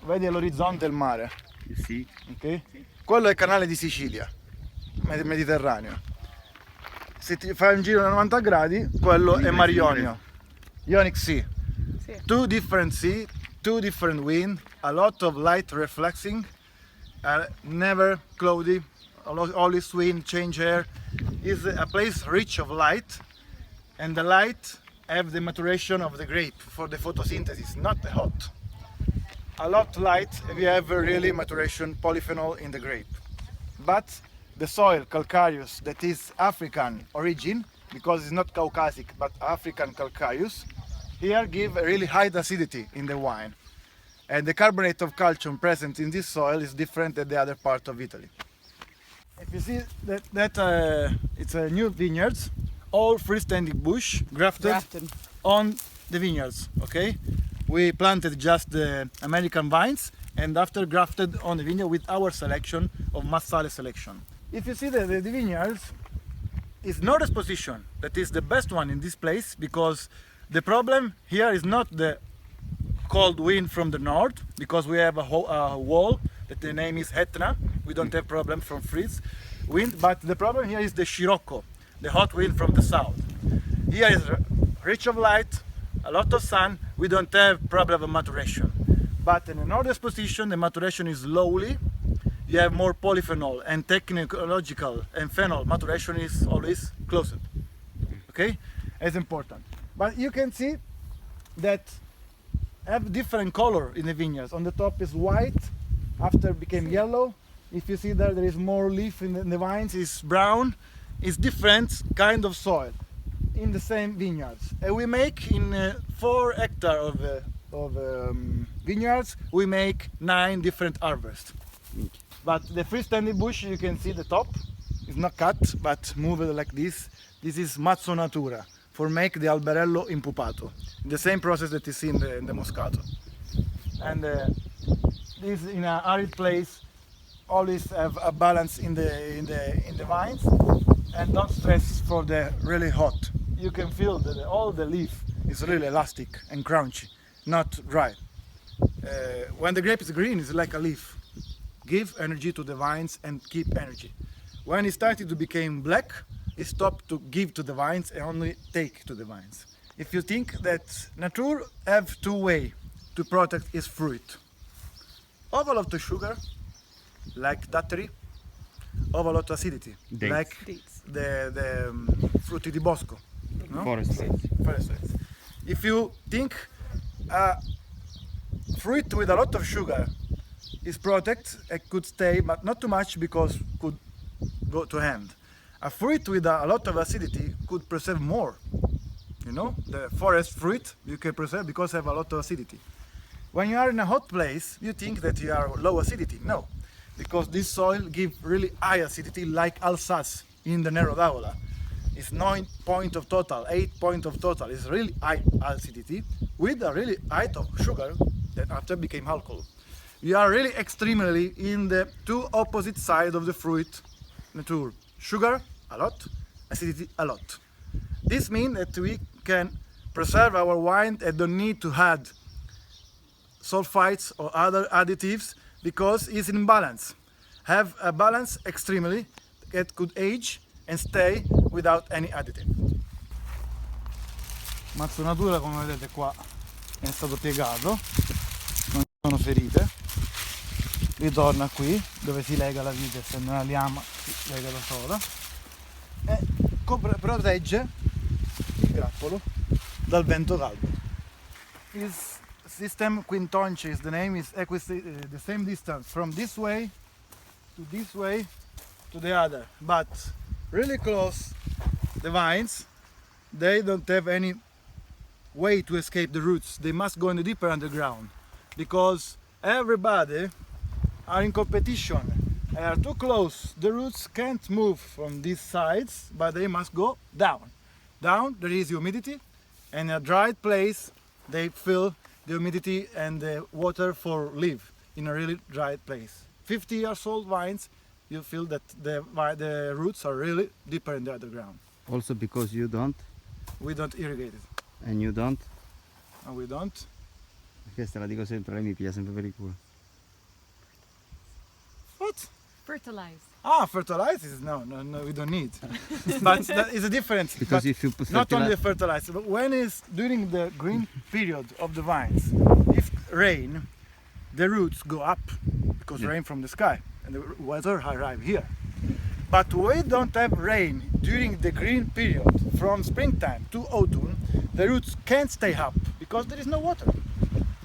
Vedi all'orizzonte il mare, Sì. ok? Quello è il canale di Sicilia, Mediterraneo. Se ti fai un giro da 90 gradi, quello è Mar Ionio, Ionic Sea. Sì. Two different sea, two different wind, a lot of light reflecting, never cloudy, always wind, change air. Is a place rich of light, and the light have the maturation of the grape for the photosynthesis, not the hot. A lot light, we have a really maturation polyphenol in the grape. But the soil, calcareous, that is African origin, because it's not Caucasic, but African calcareous, here give a really high acidity in the wine. And the carbonate of calcium present in this soil is different than the other part of Italy. If you see that it's a new vineyards, all freestanding bush grafted on the vineyards, okay? We planted just the American vines and after grafted on the vineyard with our selection of massal selection. If you see the vineyards, it's Noto's position that is the best one in this place, because the problem here is not the cold wind from the north, because we have a wall that the name is Etna. We don't have problem from freeze wind, but the problem here is the Scirocco, the hot wind from the south. Here is rich of light, a lot of sun, we don't have problem of maturation. But in the northern position, the maturation is slowly, you have more polyphenol, and technological and phenol maturation is always closer. Okay? It's important. But you can see that have different color in the vineyards. On the top is white, after became yellow. If you see there is more leaf in the vines, it's brown. It's different kind of soil in the same vineyards. And we make in 4 hectares of vineyards, we make 9 different harvests. But the freestanding bush, you can see the top is not cut, but moved like this. This is mazzo natura for make the alberello impupato. The same process that you see in the Moscato. And this in an arid place always have a balance in the vines and don't stress for the really hot. You can feel that all the leaf is really elastic and crunchy, not dry. When the grape is green, it's like a leaf. Give energy to the vines and keep energy. When it started to become black, it stopped to give to the vines and only take to the vines. If you think that nature have 2 ways to protect its fruit. Over a lot of sugar, like dattery, over a lot of acidity, Dates. like the frutti di bosco. No? Forest dates. Forest dates. If you think a fruit with a lot of sugar is protect, it could stay, but not too much because could go to hand. A fruit with a lot of acidity could preserve more. You know, the forest fruit you can preserve because have a lot of acidity. When you are in a hot place, you think that you are low acidity. No, because this soil gives really high acidity, like Alsace in the Nero d'Avola. It's 9 point of total, 8 point of total. It's really high acidity with a really high of sugar that after became alcohol. You are really extremely in the 2 opposite sides of the fruit nature. Sugar, a lot, acidity, a lot. This means that we can preserve our wine and don't need to add sulfites or other additives because it's in balance. Have a balance extremely that could age and stay without any additive. Mazzo natura, come vedete qua, è stato piegato, non sono ferite. Ritorna qui dove si lega la vite, essendo una liama si lega da sola e protegge il grappolo dal vento caldo. This system quintonce is the name, is the same distance from this way to the other, but really close the vines, they don't have any way to escape the roots. They must go in the deeper underground because everybody are in competition. They are too close. The roots can't move from these sides, but they must go down. Down there is humidity, and in a dried place they feel the humidity and the water for live in a really dry place. 50 years old vines you feel that the roots are really deeper in the underground. Also because you don't, We don't irrigate it. and you don't. And we don't. Questa la dico sempre, lei mi piglia sempre per il culo. What? Fertilize. Ah, fertilizers? No, we don't need. But that is a difference. Because But if you put not only the fertilizer, but when it's during the green period of the vines, if rain, the roots go up because Yeah. rain from the sky and the weather arrive here. But we don't have rain during the green period from springtime to autumn. The roots can't stay up because there is no water.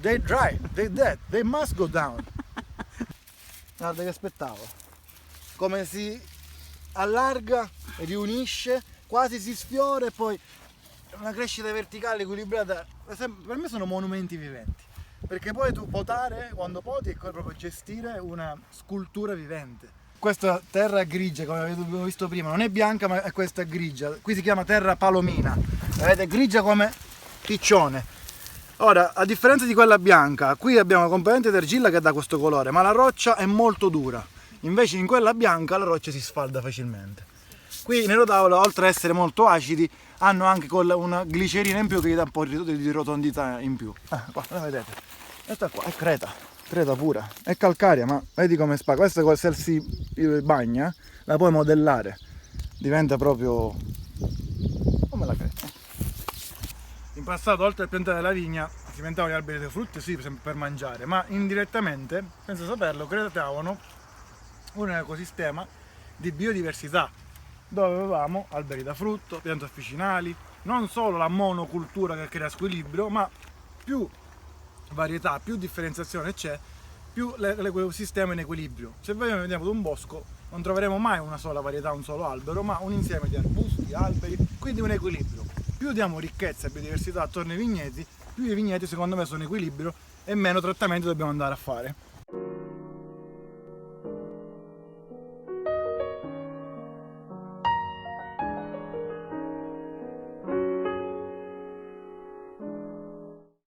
They dry, they dead, they must go down. Guarda che spettacolo. Come si allarga, riunisce, quasi si sfiora e poi una crescita verticale equilibrata. Per me sono monumenti viventi, perché poi tu potare, quando poti, è proprio gestire una scultura vivente. Questa terra grigia, come abbiamo visto prima, non è bianca ma è questa grigia, qui si chiama terra palomina, vedete, grigia come piccione. Ora, a differenza di quella bianca, qui abbiamo una componente d'argilla che dà questo colore, ma la roccia è molto dura. Invece in quella bianca la roccia si sfalda facilmente. Qui nei Noto, oltre ad essere molto acidi, hanno anche una glicerina in più che gli dà un po' di rotondità in più. Qua, vedete, questa qua è creta pura, è calcarea, ma vedi come spacca. Questa se si bagna la puoi modellare, diventa proprio come la creta. In passato, oltre a piantare la vigna, si piantavano gli alberi di frutta, sì, per mangiare, ma indirettamente, senza saperlo, creavano un ecosistema di biodiversità, dove avevamo alberi da frutto, piante officinali, non solo la monocultura che crea squilibrio, ma più varietà, più differenziazione c'è, più l'ecosistema è in equilibrio. Se noi veniamo ad un bosco non troveremo mai una sola varietà, un solo albero, ma un insieme di arbusti, alberi, quindi un equilibrio. Più diamo ricchezza e biodiversità attorno ai vigneti, più i vigneti secondo me sono in equilibrio e meno trattamenti dobbiamo andare a fare.